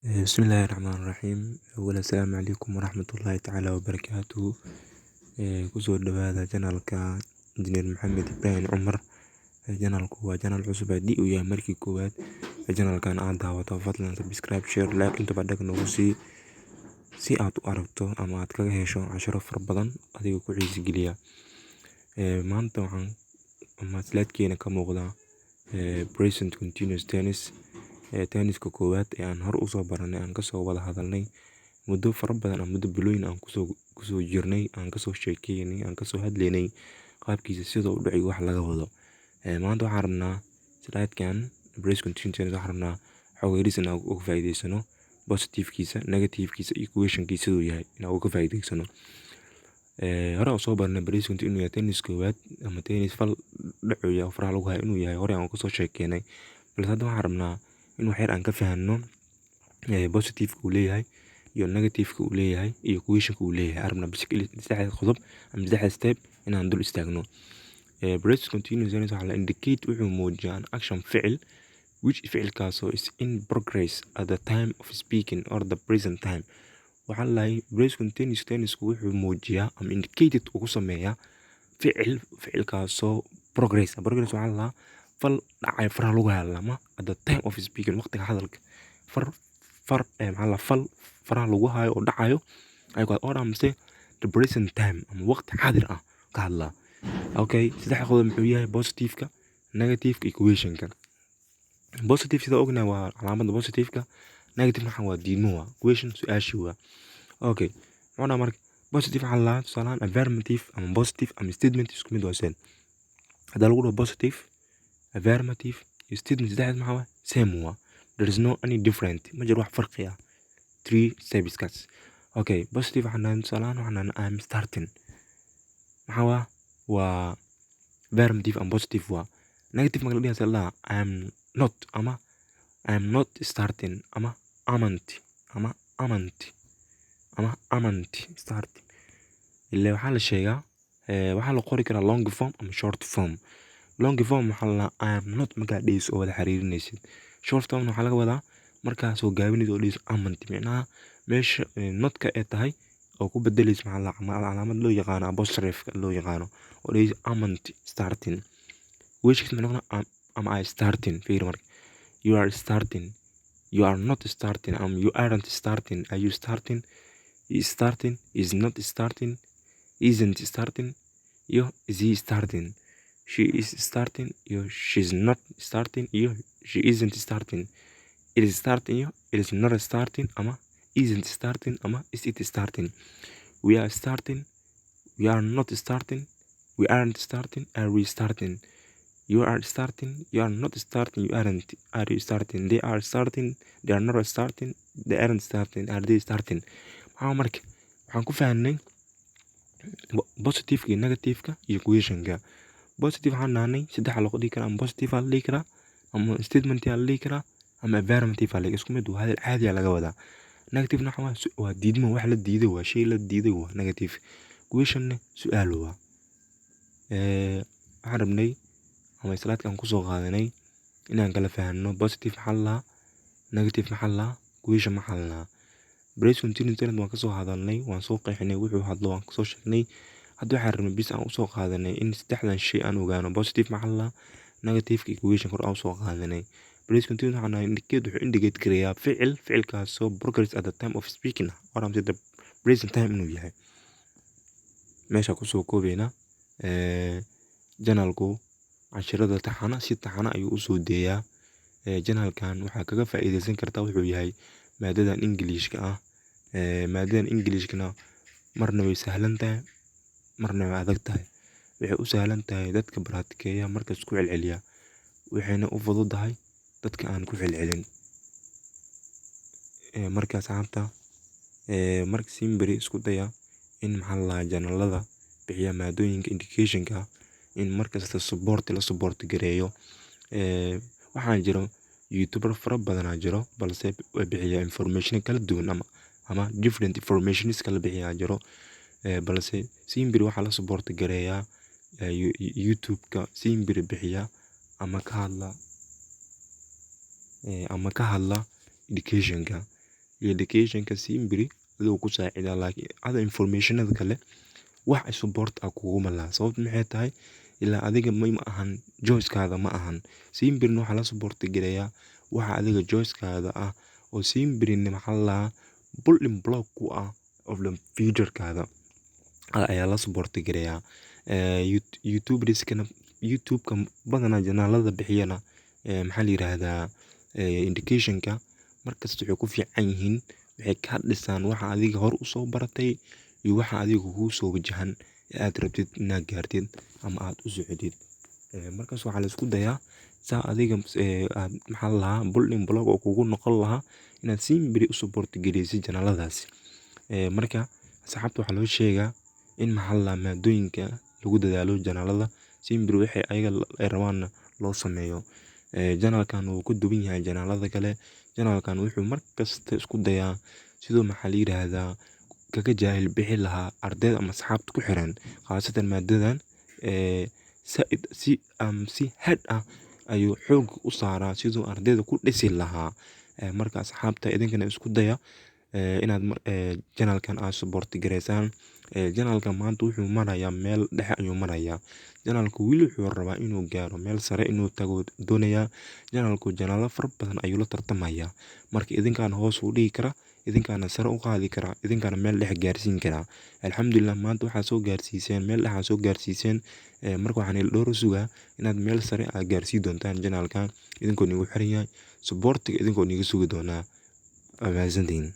بسم الله الرحمن الرحيم. أولا السلام عليكم ورحمة الله تعالى وبركاته. كسور دوادا جنالك إنجنير محمد إبراهيم عمر. جنالك هو جنال cusub haddii uu yahay markii koowaad janalkan aad daawato fadlan subscribe share like inta baad nagu si aad u aragto ama aad kaga hesho casharo fara badan adiga ku xiisi geliya. Maanta waxaan slide-keena ka muuqda present continuous tense. Tenniska koowaad ee aan hor usoo baranay aan kasoo wada hadalnay muddo fara badan ama muddo bilooyin aan kusoo jirnay aan kasoo sheekeynay aan kasoo hadlaynay qaabkiisa sida u dhacay wax laga wado. Maanta waxaan rabnaa slide-kan present continuous tense waxaan rabnaa xogayris inaan uga faa'iideysano positive-kiisa negative-kiisa equation-kiisa siduu yahay inaan uga faa'iideysano. Hore aan soo baranay present continuous inuu yahay tennis koowaad ama tennis fal dhacoya faraha lagu hayo inuu yahay hore aan kasoo sheekeynay. Balse hadda waxaan rabnaa in wax yar aan ka fahanno positive-ka uu leeyahay iyo negative-ka uu leeyahay iyo equation-ka uu leeyahay. Arabna basically saddexda qodob ama saddexda step inaan dul istaagno. Present continuous tense waxaa la indicate wuxuu muujiyaa action ficil which ficilkaasoo is in progress at the time of speaking or the present time. Waxaa la present continuous tense wuxuu muujiyaa ama indicated ugu sameeyaa ficilkaasoo progress waxaa la fal dhacay faraha lagu hayo lama at the time of speaking waqtiga hadalka fal faraha lagu hayo oo dhacayo ayagoo oranaysa the present time ama waqti xaadir ah ka hadlaa. Okay, saddex qodob muxuu yahay positive-ka, negative-ka, equation-ka. Positive sida ognahay waa calaamadda positive-ka, negative waxa waa diidmo waa equation su'aashi waa. Okay, macnaha marka positive waxa la tusaale affirmative ama positive ama statement isku mid waa hadda lagu dhaho positive affirmative iyo statement saddexdaas maxaa waa same waa. There is no any different ma jiro wax farqi ah three steps. Okay, positive waxaan tusaale waxaan I am starting maxaa waa affirmative and positive waa. Negative marka la dhigayo la I am not ama I am not starting ama amant starting ilaa waxaa la sheegaa waxaa la qori karaa long form ama short form. Long form waxaa la I am not markaa dhigayso oo wada xiriirinaysid. Short form waxaa laga wadaa markaa soo gaabinayso oo dhigayso amant macnaha meesha not-ka ay tahay oo ku bedelayso calaamad loo yaqaano apostrophe loo yaqaano oo dhigayso amant starting. Which am I starting? Fiir marka you are starting, you are not starting, you aren't starting, are you starting, is starting, is not starting, isn't starting, is he starting, she is starting, she's not starting, she isn't starting, it is starting, it is not starting, isn't starting, is it starting, we are starting, we are not starting, we aren't starting, are we starting, you are starting, you are not starting, you aren't, are you starting, they are starting, they are not starting, they aren't starting, are they starting. Marka waxaan ku fahanay positive iyo negative-ka iyo equation-ka. Positive waxaan nahnay saddex la dhihi karaa ama positive la dhihi karaa ama statement la dhihi karaa ama affirmative la isku mid waa hadal caadi laga wadaa. Negative waa diidmo wax la diiday waa shay la diiday waa negative. Equation-na su'aal waa. Waxaan rabnay ama slide-kan ku soo qaadanay inaan kala fahanno positive maxaa la negative maxaa la equation maxaa la. Present continuous tense waan ka soo hadalnay waan soo qeexnay wuxuu hadlo waan soo sheegnay. Hadda waxaan rabnay bis aan u soo qaadanay in saddexdan shay aan ogaano positive maxaa la negative equation kor aan soo qaadanay. Present continuous waxaan wuxuu indicate gareeyaa ficilkaasoo progress at the time of speaking oranaysa the present time inuu yahay. Meesha ku soo koobayna janalku cashirada taxana si taxana ayuu u soo deeyaa. Janalkan waxaa kaga faa'iideysan kartaa wuxuu yahay maadadan English-ka ah. Maadadan English-kana marna way sahlan tahay marna way adag tahay. Waxay u sahlan tahay dadka baraatikeeya markaas ku celceliya waxayna u fududahay dadka aan ku celcelin. Markaas sababta marka simbiri isku daya in maxaa la janalada bixiya maadooyinka education-ka in markasta la support gareeyo. Waxaan jiro YouTuber fara badan jiro balse way bixiya information kala duwan ama different informations kala bixiya jiro. Balse simbiri waxaa la support gareeyaa YouTube-ka simbiri bixiya ama ka hadla education-ka. iyo educationka Simbri aduu ku saacidaa laakiin other informationada kale wax ay support ah kuguma laha sababta maxay tahay ilaa adiga ma ahan choice-kaada ma ahan Simbrina waxaa la support gareeyaa waxa adiga choice-kaada ah oo Simbrina maxaa la building block ku ah of the future-kaada ayaa la support gareeyaa YouTube-ka badanaa janaalada bixiyana maxaa la yiraahdaa education-ka markasta waxay ku fiican yihiin waxay ka dhisaan waxa adiga hor u soo baratay iyo waxa adiga kugu soo wajahan aad rabtid inaad gaartid ama aad u socodid markaas waxaa la isku dayaa saa adiga aad maxaa la building block oo kugu noqon lahaa inaad Simbri u support gareysid janaaladaas marka asxaabta waxaa loo sheegaa in maxaa la maadooyinka lagu dadaalo janaalada Simbri waxay ayaga ay rabaan loo sameeyo janaalkan uu ku duwan yahay janaalada kale janaalkan wuxuu markasta isku dayaa sidoo maxaa la yiraahdaa kaga jaahil bixi lahaa ardayda ama asxaabta ku xiran khaasatan maadadan si head ah ayuu xoog u saaraa sidoo ardayda ku dhisi lahaa marka asxaabta idinkana isku daya inaad janaalkan aad support gareysaan janaalkan maanta wuxuu marayaa meel dhexe ayuu marayaa janaalku wili wuxuu rabaa inuu gaaro meel sare inuu tago doonayaa janaalku janaalo far badan ayuu la tartamayaa marka idinkaana hoos u dhigi kara idinkaana sare u qaadi kara idinkaana meel dhexe gaarsiin kara alxamdulillah maanta waxaa soo gaarsiiseen meel dhexe soo gaarsiiseen marka waxaan ila dhowr sugaa inaad meel sare aad gaarsiin doontaan janaalkan idinkoo nigu xiran yahay supportiga idinkoo niga sugi doonaa amaasantiin